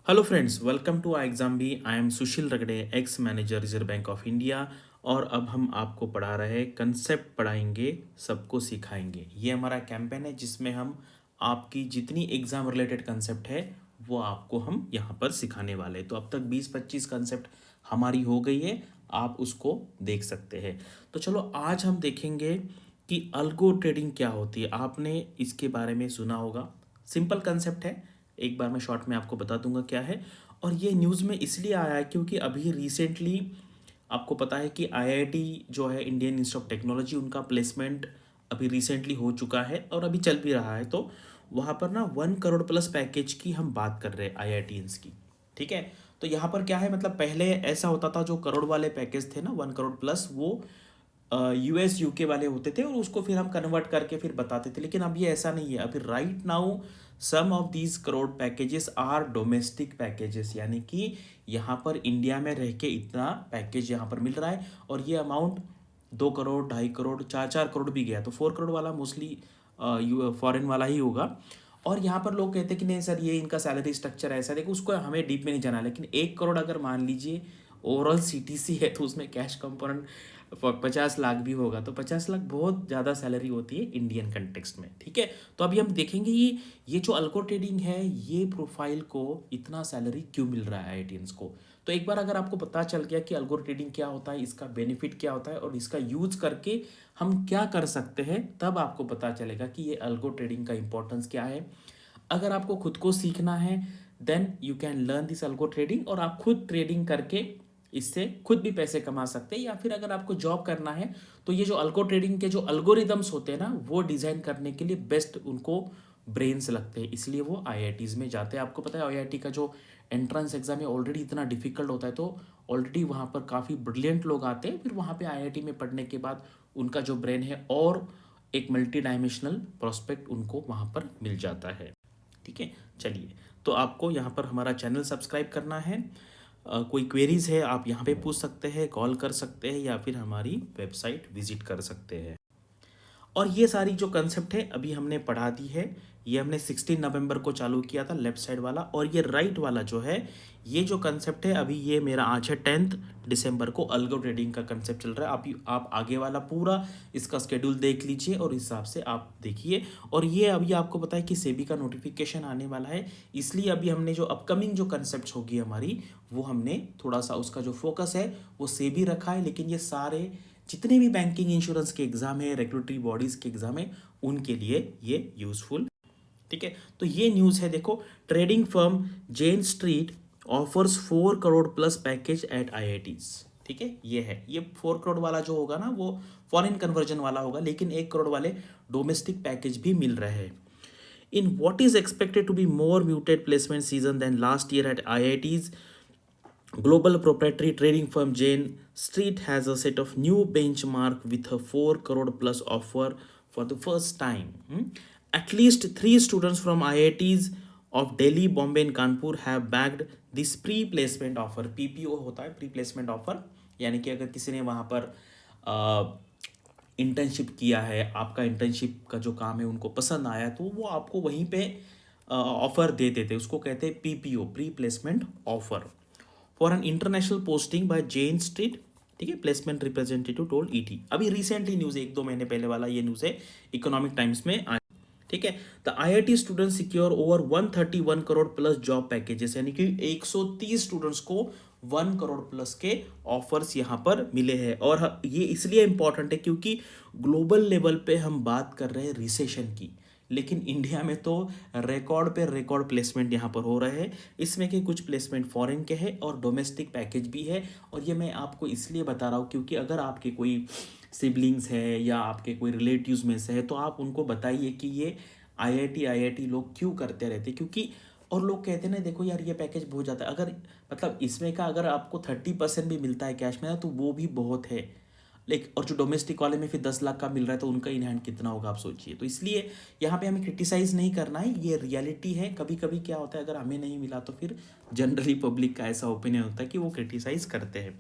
Hello friends, welcome to exam B. I am Sushil Ragade, ex manager Reserve Bank of India. और अब हम आपको पढ़ा रहे हैं, कंसेप्ट पढ़ाएंगे, सबको सिखाएंगे। ये हमारा कैंपेन है जिसमें हम आपकी जितनी एग्ज़ाम रिलेटेड कंसेप्ट है वो आपको हम यहाँ पर सिखाने वाले हैं। तो अब तक 20-25 कंसेप्ट हमारी हो गई है, आप उसको देख सकते हैं। तो चलो आज हम देखेंगे कि अल्गो ट्रेडिंग क्या होती है। आपने इसके बारे में सुना होगा, सिंपल कंसेप्ट है। एक बार मैं शॉर्ट में आपको बता दूंगा क्या है। और ये न्यूज़ में इसलिए आया है क्योंकि अभी रिसेंटली आपको पता है कि आईआईटी जो है, इंडियन इंस्टीट्यूट ऑफ टेक्नोलॉजी, उनका प्लेसमेंट अभी रिसेंटली हो चुका है और अभी चल भी रहा है। तो वहाँ पर ना 1 करोड़ प्लस पैकेज की हम बात कर रहे हैं आईआईटीएंस की। ठीक है। तो यहाँ पर क्या है, मतलब पहले ऐसा होता था, जो करोड़ वाले पैकेज थे ना, 1 करोड़ प्लस, वो यूएस यूके वाले होते थे और उसको फिर हम कन्वर्ट करके फिर बताते थे। लेकिन अब ये ऐसा नहीं है। अभी right now some of these crore packages are domestic packages, यानी कि यहाँ पर इंडिया में रह के इतना पैकेज यहाँ पर मिल रहा है। और ये अमाउंट 2 करोड़, 2.5 करोड़, 4-4 करोड़ भी गया। तो 4 करोड़ वाला मोस्टली फॉरेन वाला ही होगा। और यहाँ पर लोग कहते हैं कि नहीं सर, ये इनका सैलरी स्ट्रक्चर ऐसा है। देखो, उसको हमें डीप में नहीं जाना, लेकिन 1 करोड़ अगर मान लीजिए ओवरऑल सीटीसी है तो उसमें कैश कंपोनेंट 50 लाख भी होगा। तो 50 लाख बहुत ज़्यादा सैलरी होती है इंडियन कंटेक्स्ट में। ठीक है। तो अभी हम देखेंगे ये जो अल्गो ट्रेडिंग है, ये प्रोफाइल को इतना सैलरी क्यों मिल रहा है आईआईटीएंस को। तो एक बार अगर आपको पता चल गया कि अल्गो ट्रेडिंग क्या होता है, इसका बेनिफिट क्या होता है और इसका यूज करके हम क्या कर सकते हैं, तब आपको पता चलेगा कि ये अल्गो ट्रेडिंग का इंपॉर्टेंस क्या है। अगर आपको खुद को सीखना है, then you can learn this algo trading, और आप खुद ट्रेडिंग करके इससे खुद भी पैसे कमा सकते हैं। या फिर अगर आपको जॉब करना है तो ये जो अल्गो ट्रेडिंग के जो अल्गोरिदम्स होते हैं ना, वो डिज़ाइन करने के लिए बेस्ट उनको ब्रेन्स लगते हैं, इसलिए वो आईआईटीज़ में जाते हैं। आपको पता है आईआईटी का जो एंट्रेंस एग्जाम है ऑलरेडी इतना डिफिकल्ट होता है। तो ऑलरेडी वहाँ पर काफ़ी ब्रिलियंट लोग आते हैं, फिर वहाँ पे आईआईटी में पढ़ने के बाद उनका जो ब्रेन है और एक मल्टी डायमेंशनल प्रोस्पेक्ट उनको वहाँ पर मिल जाता है। ठीक है। चलिए, तो आपको यहाँ पर हमारा चैनल सब्सक्राइब करना है। कोई क्वेरीज है आप यहाँ पे पूछ सकते हैं, कॉल कर सकते हैं, या फिर हमारी वेबसाइट विजिट कर सकते हैं। और ये सारी जो कंसेप्ट है अभी हमने पढ़ा दी है। ये हमने 16 नवंबर को चालू किया था, लेफ्ट साइड वाला। और ये राइट वाला जो है, ये जो कंसेप्ट है अभी, ये मेरा आज है 10 दिसंबर को अल्गो ट्रेडिंग का कंसेप्ट चल रहा है। आप आगे वाला पूरा इसका स्केड्यूल देख लीजिए और इस हिसाब से आप देखिए। और ये अभी आपको पता है कि सेबी का नोटिफिकेशन आने वाला है, इसलिए अभी हमने जो अपकमिंग जो कंसेप्ट होगी हमारी, वो हमने थोड़ा सा उसका जो फोकस है वो सेबी रखा है। लेकिन ये सारे जितने भी बैंकिंग इंश्योरेंस के एग्जाम है, रेगुलेटरी बॉडीज के एग्जाम है, उनके लिए ये यूजफुल। ठीक है। तो ये न्यूज़ है, देखो, trading firm Jane Street offers 4 crore plus package at IITs. ठीक है। ये है, ये 4 करोड़ वाला जो होगा ना, वो फॉरेन कन्वर्जन वाला होगा, लेकिन 1 करोड़ वाले डोमेस्टिक पैकेज भी मिल रहे हैं। In what is expected to be more muted placement season than last year at IITs, global proprietary trading firm Jane Street has a set of new benchmark with a 4 crore plus offer for the first time. At least three students from IITs of Delhi, Bombay and Kanpur have bagged this pre-placement offer. PPO होता है, pre-placement offer, यानी कि अगर किसी ने वहाँ पर internship किया है, आपका इंटर्नशिप का जो काम है उनको पसंद आया, तो वो आपको वहीं पे ऑफर दे देते, उसको कहते हैं PPO, pre placement offer, for an international posting by Jane Street. ठीक है। Placement representative told ET. अभी रिसेंटली न्यूज़, 1-2 महीने पहले वाला ये न्यूज़ है, इकोनॉमिक टाइम्स में आया। ठीक है। The IIT student secure over 131 crore plus job packages, यानी कि 130 स्टूडेंट्स को 1 करोड़ प्लस के ऑफर्स यहाँ पर मिले हैं। और ये इसलिए इंपॉर्टेंट है क्योंकि ग्लोबल लेवल पे हम बात कर रहे हैं रिसेशन की, लेकिन इंडिया में तो रिकॉर्ड पे रिकॉर्ड प्लेसमेंट यहाँ पर हो रहे हैं। इसमें के कुछ प्लेसमेंट फॉरेन के हैं और डोमेस्टिक पैकेज भी है। और ये मैं आपको इसलिए बता रहा हूँ क्योंकि अगर आपके कोई सिबलिंग्स है या आपके कोई रिलेटिव्स में से है, तो आप उनको बताइए कि ये आईआईटी लोग क्यों करते रहते, क्योंकि और लोग कहते हैं ना, देखो यार ये पैकेज बहुत जाता है, अगर मतलब इसमें का अगर आपको 30% भी मिलता है कैश में, तो वो भी बहुत है। लाइक, और जो डोमेस्टिक वाले में फिर 10 लाख का मिल रहा है, तो उनका इन हैंड कितना होगा आप सोचिए। तो इसलिए यहाँ पे हमें क्रिटिसाइज नहीं करना है, ये रियलिटी है। कभी कभी क्या होता है, अगर हमें नहीं मिला तो फिर जनरली पब्लिक का ऐसा ओपिनियन होता है कि वो क्रिटिसाइज करते हैं।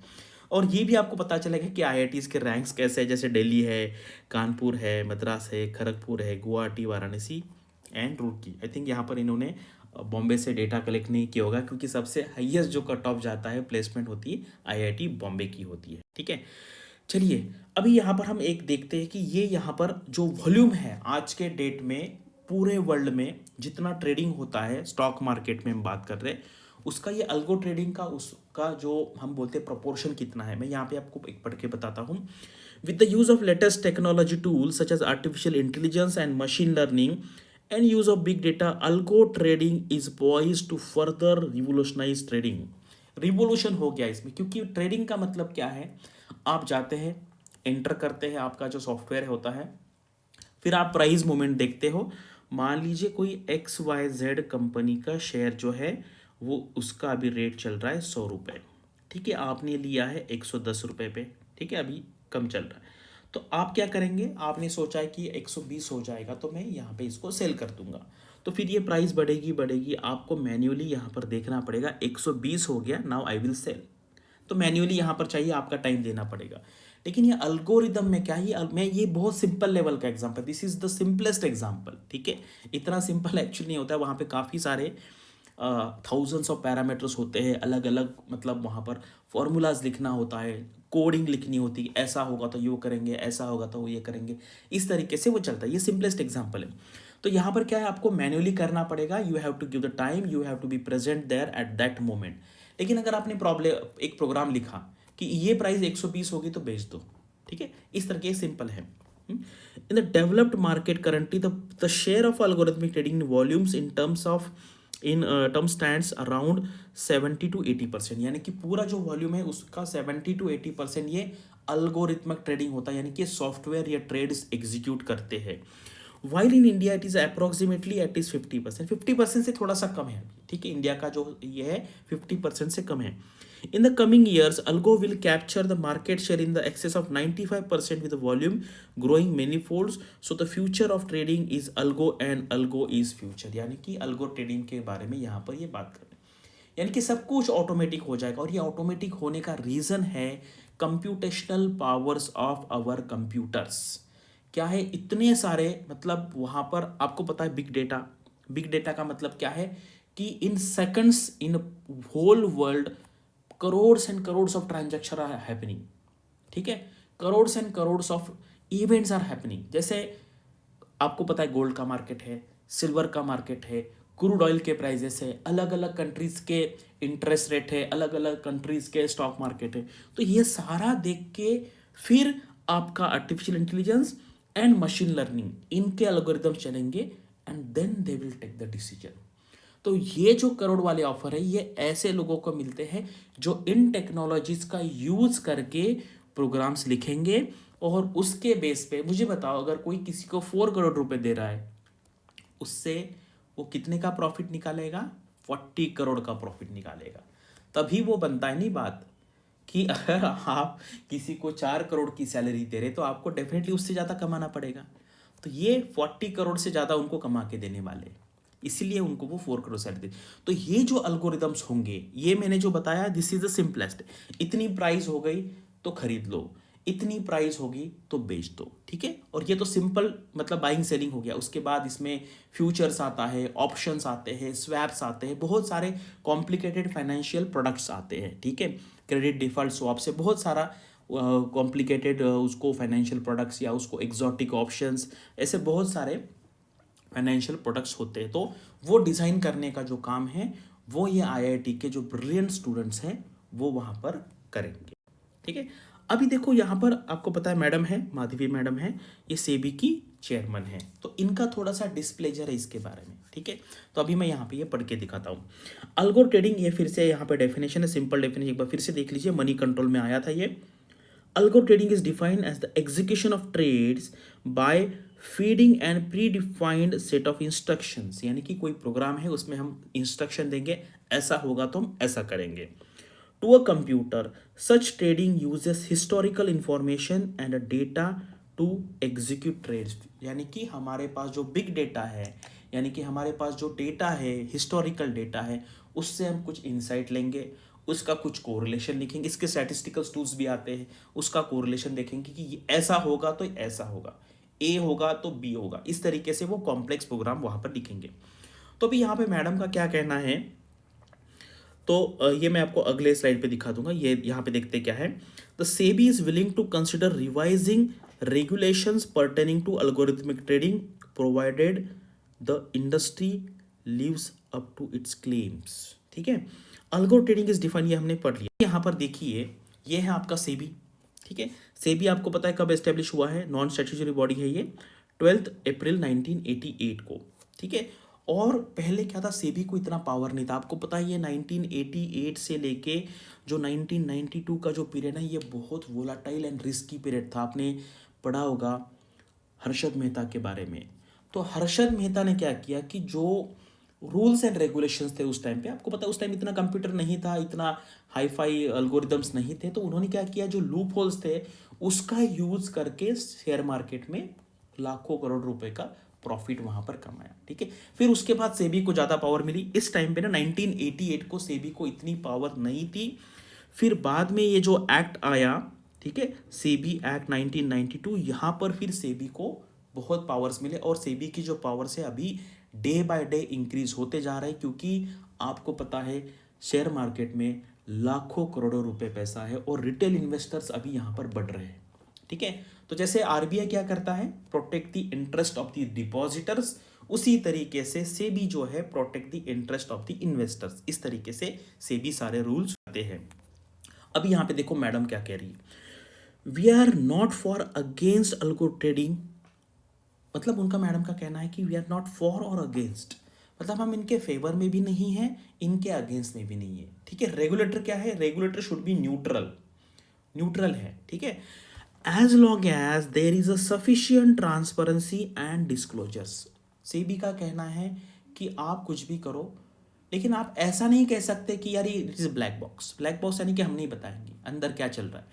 और ये भी आपको पता चलेगा कि आईआईटीज़ के रैंक्स कैसे हैं, जैसे दिल्ली है, कानपुर है, मद्रास है, खड़गपुर है, Guwahati, Varanasi and Roorkee. I think यहाँ पर इन्होंने बॉम्बे से डेटा कलेक्ट नहीं किया होगा, क्योंकि सबसे हाईएस्ट जो कट ऑफ जाता है प्लेसमेंट होती है आईआईटी बॉम्बे की होती है। ठीक है, चलिए अभी यहाँ पर हम एक देखते हैं कि ये यहाँ पर जो वॉल्यूम है आज के डेट में पूरे वर्ल्ड में जितना ट्रेडिंग होता है स्टॉक मार्केट में हम बात कर रहे हैं, उसका ये अल्गो ट्रेडिंग का उसका जो हम बोलते हैं प्रोपोर्शन कितना है, मैं यहाँ पे आपको एक पढ़ के बताता हूँ। With the use of latest technology tools such as artificial intelligence and machine learning and use of big data, algo trading is poised to further revolutionize trading। Revolution हो गया इसमें, क्योंकि ट्रेडिंग का मतलब क्या है, आप जाते हैं एंटर करते हैं, आपका जो सॉफ्टवेयर होता है, फिर आप प्राइस मूवमेंट देखते हो। मान लीजिए कोई XYZ कंपनी का शेयर जो है वो उसका अभी रेट चल रहा है 100 रुपये। ठीक है, आपने लिया है 110 रुपये पे। ठीक है, अभी कम चल रहा है, तो आप क्या करेंगे, आपने सोचा है कि 120 हो जाएगा तो मैं यहाँ पे इसको सेल कर दूंगा, तो फिर ये प्राइस बढ़ेगी बढ़ेगी, आपको मैन्युअली यहाँ पर देखना पड़ेगा 120 हो गया, नाउ आई विल सेल, तो मैन्युअली यहाँ पर चाहिए आपका टाइम देना पड़ेगा। लेकिन ये अल्गोरिदम में क्या है, मैं ये बहुत सिंपल लेवल का example, this is the simplest example. ठीक है, इतना सिंपल एक्चुअली नहीं होता है, वहाँ पे काफ़ी सारे थाउजेंड्स ऑफ पैरामीटर्स होते हैं, अलग अलग मतलब वहाँ पर फॉर्मूलाज लिखना होता है, कोडिंग लिखनी होती है, ऐसा होगा तो ये करेंगे, ऐसा होगा तो वो ये करेंगे, इस तरीके से वो चलता है। ये सिंपलेस्ट एग्जांपल है। तो यहाँ पर क्या है, आपको मैन्युअली करना पड़ेगा, you have to give the time, you have to be present there at that moment. लेकिन अगर आपने प्रॉब्लम एक प्रोग्राम लिखा कि ये प्राइस 120 होगी तो बेच दो, ठीक है, इस तरह के सिंपल है। In the developed market currently the share of algorithmic trading volumes in term stands around 70 to 80%, यानी कि पूरा जो वॉल्यूम है उसका 70 to 80% ये अल्गोरिथमिक ट्रेडिंग होता है, यानी कि सॉफ्टवेयर या ट्रेड्स एग्जीक्यूट करते हैं। While in India it is approximately at is 50%, 50% से थोड़ा सा कम है। ठीक है, इंडिया का जो ये है 50% से कम है। In the coming years, Algo will capture the market share in the excess of 95% with the volume growing many folds. So the future of trading is Algo and Algo is future। यानी कि Algo trading के बारे में यहाँ पर ये बात कर रहे हैं, यानी कि सब कुछ ऑटोमेटिक हो जाएगा। और ये ऑटोमेटिक होने का रीज़न है computational powers of our computers. क्या है, इतने सारे मतलब वहाँ पर आपको पता है बिग डेटा, बिग डेटा का मतलब क्या है कि in seconds in whole world crores and crores of transaction are happening. ठीक है, crores and crores of events are happening. जैसे आपको पता है गोल्ड का मार्केट है, सिल्वर का मार्केट है, क्रूड ऑयल के प्राइजेस है, अलग अलग कंट्रीज के इंटरेस्ट रेट है, अलग अलग कंट्रीज के स्टॉक मार्केट है। तो ये सारा देख के फिर आपका artificial intelligence and machine learning इनके एल्गोरिदम चलेंगे and then they will take the decision. तो ये जो करोड़ वाले ऑफर है ये ऐसे लोगों को मिलते हैं जो इन टेक्नोलॉजीज का यूज करके प्रोग्राम्स लिखेंगे, और उसके बेस पे मुझे बताओ, अगर कोई किसी को 4 करोड़ रुपए दे रहा है, उससे वो कितने का प्रॉफिट निकालेगा, 40 करोड़ का प्रॉफिट निकालेगा। तभी वो बनता है नहीं बात कि अगर आप किसी को 4 करोड़ की सैलरी दे रहे तो आपको डेफिनेटली उससे ज़्यादा कमाना पड़ेगा। तो ये 40 करोड़ से ज़्यादा उनको कमा के देने वाले, इसीलिए उनको वो 4 करोड़ सैलरी दे। तो ये जो अल्गोरिदम्स होंगे, ये मैंने जो बताया दिस इज द सिंपलेस्ट। इतनी प्राइस हो गई तो खरीद लो, इतनी प्राइस होगी तो बेच दो। ठीक है, और ये तो सिंपल मतलब बाइंग सेलिंग हो गया। उसके बाद इसमें फ्यूचर्स आता है, ऑप्शंस आते हैं, स्वैप्स आते हैं, बहुत सारे कॉम्प्लिकेटेड फाइनेंशियल प्रोडक्ट्स आते हैं। ठीक है, क्रेडिट डिफॉल्ट स्वैप से बहुत सारा कॉम्प्लिकेटेड उसको फाइनेंशियल प्रोडक्ट्स या उसको एग्जॉटिक ऑप्शंस, ऐसे बहुत सारे फाइनेंशियल प्रोडक्ट्स होते हैं। तो वो डिज़ाइन करने का जो काम है वो ये आईआईटी के जो ब्रिलियंट स्टूडेंट्स हैं वो वहाँ पर करेंगे। ठीक है, अभी देखो यहाँ पर आपको पता है मैडम है, माधवी मैडम है, ये सेबी की चेयरमैन है, तो इनका थोड़ा सा डिस्प्लेजर है इसके बारे में। ठीक है, तो अभी मैं यहाँ पे ये पढ़ के दिखाता हूँ। अल्गो ट्रेडिंग, ये फिर से यहाँ पे डेफिनेशन है, सिंपल डेफिनेशन एक बार फिर से देख लीजिए, मनी कंट्रोल में आया था ये। Algo trading is defined as the execution of trades by feeding and predefined set of instructions, यानी कि कोई प्रोग्राम है उसमें हम इंस्ट्रक्शन देंगे, ऐसा होगा तो हम ऐसा करेंगे। To a computer such trading uses historical information and data to execute trades, यानी कि हमारे पास जो बिग डेटा है, यानी कि हमारे पास जो डेटा है, हिस्टोरिकल डेटा है, उससे हम कुछ इंसाइट लेंगे, उसका कुछ कोरिलेशन लिखेंगे, इसके स्टैटिस्टिकल टूल्स भी आते हैं, उसका कोरिलेशन देखेंगे कि ऐसा होगा तो ऐसा होगा, ए होगा तो बी होगा, इस तरीके से वो कॉम्प्लेक्स प्रोग्राम वहाँ पर लिखेंगे। तो अभी यहाँ पे मैडम का क्या कहना है, तो ये मैं आपको अगले स्लाइड पे दिखा दूंगा। ये यहाँ पे देखते क्या है। The SEBI is willing to consider revising regulations pertaining to algorithmic trading provided the industry lives up to its claims। ठीक है, अल्गो ट्रेडिंग इज डिफाइन, ये हमने पढ़ लिया। यहाँ पर देखिए, ये है आपका सेबी। ठीक है, सेबी आपको पता है कब एस्टेब्लिश हुआ है, नॉन स्टैट्यूटरी बॉडी है ये, 12 अप्रैल 1988 को। ठीक है, और पहले क्या था, सेबी को इतना पावर नहीं था। आपको पता है ये 1988 से लेके जो 1992 का जो पीरियड है, ये बहुत वोलाटाइल एंड रिस्की पीरियड था। आपने पढ़ा होगा हर्षद मेहता के बारे में। तो हर्षद मेहता ने क्या किया कि जो रूल्स एंड रेगुलेशंस थे उस टाइम पे, आपको पता है उस टाइम इतना कंप्यूटर नहीं था, इतना हाई फाई अल्गोरिदम्स नहीं थे, तो उन्होंने क्या किया, जो लूप होल्स थे उसका यूज करके शेयर मार्केट में लाखों करोड़ रुपए का प्रॉफिट वहां पर कमाया। ठीक है, फिर उसके बाद सेबी को ज़्यादा पावर मिली। इस टाइम पे ना 1988 को सेबी को इतनी पावर नहीं थी। फिर बाद में ये जो एक्ट आया, ठीक है, सेबी एक्ट 1992, यहाँ पर फिर सेबी को बहुत पावर्स मिले, और सेबी की जो पावर्स है अभी डे बाय डे इंक्रीज होते जा रहे हैं, क्योंकि आपको पता है शेयर मार्केट में लाखों करोड़ों रुपए पैसा है और रिटेल इन्वेस्टर्स अभी यहाँ पर बढ़ रहे हैं। ठीक है, तो जैसे आरबीआई क्या करता है, protect the interest of the depositors, उसी तरीके से सेबी जो है protect the interest of the investors. इस तरीके से सेबी सारे रूल्स आते हैं। अब यहाँ पे देखो मैडम क्या कह रही है, we are not for against algo trading. मतलब उनका मैडम का कहना है कि वी आर नॉट फॉर और अगेंस्ट, मतलब हम इनके फेवर में भी नहीं है, इनके अगेंस्ट में भी नहीं है। ठीक है, रेगुलेटर क्या है, regulator should be neutral, neutral है। ठीक है, as long as there is a sufficient transparency and disclosures. SEBI का कहना है कि आप कुछ भी करो, लेकिन आप ऐसा नहीं कह सकते कि यार ये it is black box. Black box यानी कि हम नहीं बताएंगे अंदर क्या चल रहा है।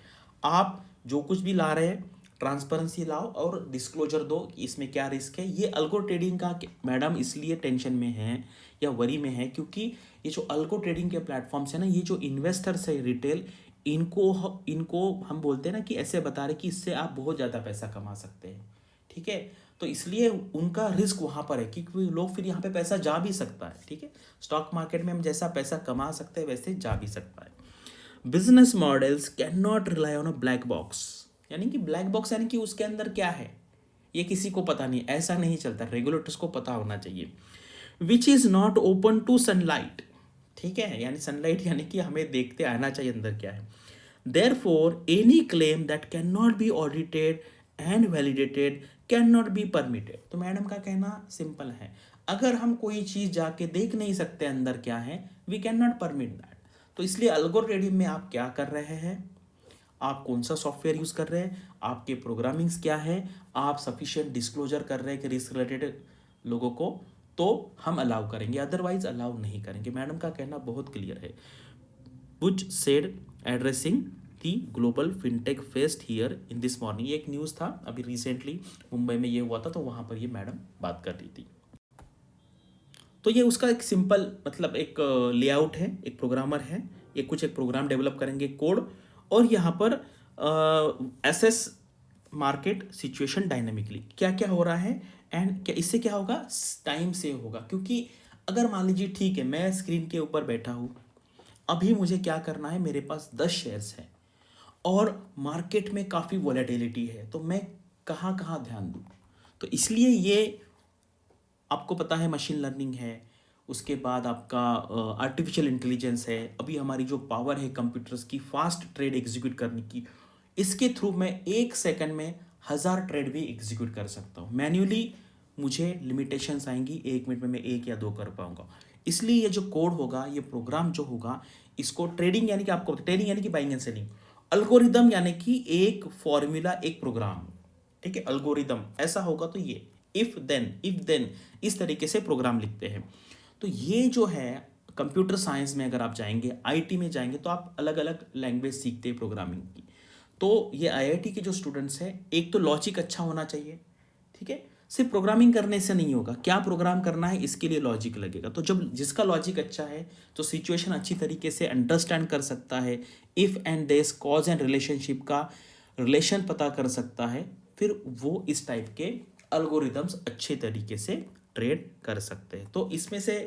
आप जो कुछ भी ला रहे हैं ट्रांसपेरेंसी लाओ और डिस्क्लोजर दो कि इसमें क्या रिस्क है। ये अल्गो ट्रेडिंग का मैडम इसलिए टेंशन में है या वरी में है, क्योंकि ये जो अल्गो ट्रेडिंग के प्लेटफॉर्म्स है ना, ये जो इन्वेस्टर्स है रिटेल, इनको हम बोलते हैं ना कि ऐसे बता रहे कि इससे आप बहुत ज़्यादा पैसा कमा सकते हैं। ठीक है, तो इसलिए उनका रिस्क वहाँ पर है कि लोग फिर यहाँ पे पैसा जा भी सकता है। ठीक है, स्टॉक मार्केट में हम जैसा पैसा कमा सकते हैं वैसे जा भी सकता है। Business models can not rely on a black box, यानी कि ब्लैक बॉक्स यानी कि उसके अंदर क्या है ये किसी को पता नहीं, ऐसा नहीं चलता, रेगुलेटर्स को पता होना चाहिए। Which is not open to sunlight. ठीक है, यानी सनलाइट यानी कि हमें देखते आना चाहिए अंदर क्या है। Therefore any claim that can not be audited and validated can not be permitted. तो मैडम का कहना सिंपल है, अगर हम कोई चीज़ जाके देख नहीं सकते अंदर क्या है, we can not permit that. तो इसलिए अल्गो ट्रेडिंग में आप क्या कर रहे हैं, आप कौन सा सॉफ्टवेयर यूज़ कर रहे हैं, आपके प्रोग्रामिंग्स क्या है, आप सफिशिएंट डिस्क्लोजर कर रहे हैं कि रिस्क रिलेटेड लोगों को, तो हम अलाउ करेंगे, अदरवाइज अलाउ नहीं करेंगे। मैडम का कहना बहुत क्लियर है। Which said addressing the global fintech fest here in this morning। ये एक न्यूज़ था अभी रिसेंटली मुंबई में ये हुआ था, तो वहाँ पर ये मैडम बात कर रही थी। तो ये उसका एक सिंपल मतलब एक लेआउट है, एक प्रोग्रामर है, ये कुछ एक प्रोग्राम डेवलप करेंगे कोड, और यहाँ पर एसेस मार्केट सिचुएशन डायनेमिकली क्या क्या हो रहा है, एंड क्या इससे क्या होगा, टाइम सेव होगा। क्योंकि अगर मान लीजिए ठीक है मैं स्क्रीन के ऊपर बैठा हूँ, अभी मुझे क्या करना है, मेरे पास 10 शेयर्स हैं और मार्केट में काफ़ी वॉलेटिलिटी है, तो मैं कहाँ कहाँ ध्यान दूँ। तो इसलिए ये आपको पता है मशीन लर्निंग है, उसके बाद आपका आर्टिफिशियल इंटेलिजेंस है, अभी हमारी जो पावर है कंप्यूटर्स की फास्ट ट्रेड एग्जीक्यूट करने की, इसके थ्रू मैं 1 सेकंड में 1000 ट्रेड भी एग्जीक्यूट कर सकता हूँ। मैन्युअली मुझे लिमिटेशंस आएंगी, 1 मिनट में मैं 1 या 2 कर पाऊंगा। इसलिए ये जो कोड होगा, ये प्रोग्राम जो होगा, इसको ट्रेडिंग यानी कि आपको ट्रेडिंग यानी कि बाइंग एंड सेलिंग, अल्गोरिदम यानी कि एक फॉर्मूला, एक प्रोग्राम। ठीक है, अल्गोरिदम ऐसा होगा तो ये इफ देन इस तरीके से प्रोग्राम लिखते हैं। तो ये जो है कंप्यूटर साइंस में अगर आप जाएंगे, आईटी में जाएंगे, तो आप अलग अलग लैंग्वेज सीखते हैं प्रोग्रामिंग की। तो ये आईआईटी के जो स्टूडेंट्स हैं, एक तो लॉजिक अच्छा होना चाहिए। ठीक है, सिर्फ प्रोग्रामिंग करने से नहीं होगा, क्या प्रोग्राम करना है इसके लिए लॉजिक लगेगा। तो जब जिसका लॉजिक अच्छा है तो सिचुएशन अच्छी तरीके से अंडरस्टैंड कर सकता है, इफ़ एंड देस कॉज एंड रिलेशनशिप का रिलेशन पता कर सकता है, फिर वो इस टाइप के अल्गोरिदम्स अच्छे तरीके से ट्रेड कर सकते हैं। तो इसमें से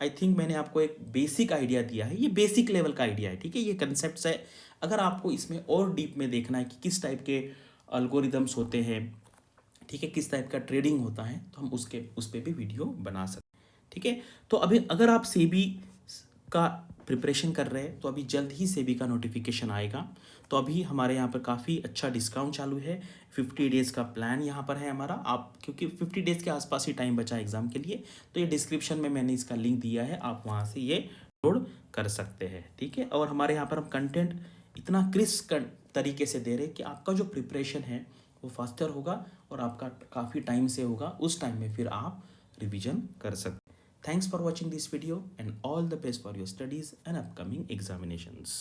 आई थिंक मैंने आपको एक बेसिक आइडिया दिया है, ये बेसिक लेवल का आइडिया है, ठीक है, ये कंसेप्ट है। अगर आपको इसमें और डीप में देखना है कि किस टाइप के अल्गोरिदम्स होते हैं, ठीक है, किस टाइप का ट्रेडिंग होता है, तो हम उस पर भी वीडियो बना सकते हैं, ठीक है। तो अभी अगर आप सेबी का प्रिपरेशन कर रहे हैं तो अभी जल्द ही सेबी का नोटिफिकेशन आएगा। तो अभी हमारे यहाँ पर काफ़ी अच्छा डिस्काउंट चालू है, 50 डेज़ का प्लान यहाँ पर है हमारा। आप क्योंकि 50 डेज़ के आसपास ही टाइम बचा एग्ज़ाम के लिए, तो ये डिस्क्रिप्शन में मैंने इसका लिंक दिया है, आप वहाँ से ये डाउनलोड कर सकते हैं, ठीक है। और हमारे यहाँ पर हम कंटेंट इतना क्रिस्प तरीके से दे रहे हैं कि आपका जो प्रिपरेशन है वो फास्टर होगा और आपका काफ़ी टाइम से होगा, उस टाइम में फिर आप रिवीजन कर सकते हैं। Thanks for watching this video and all the best for your studies and upcoming examinations.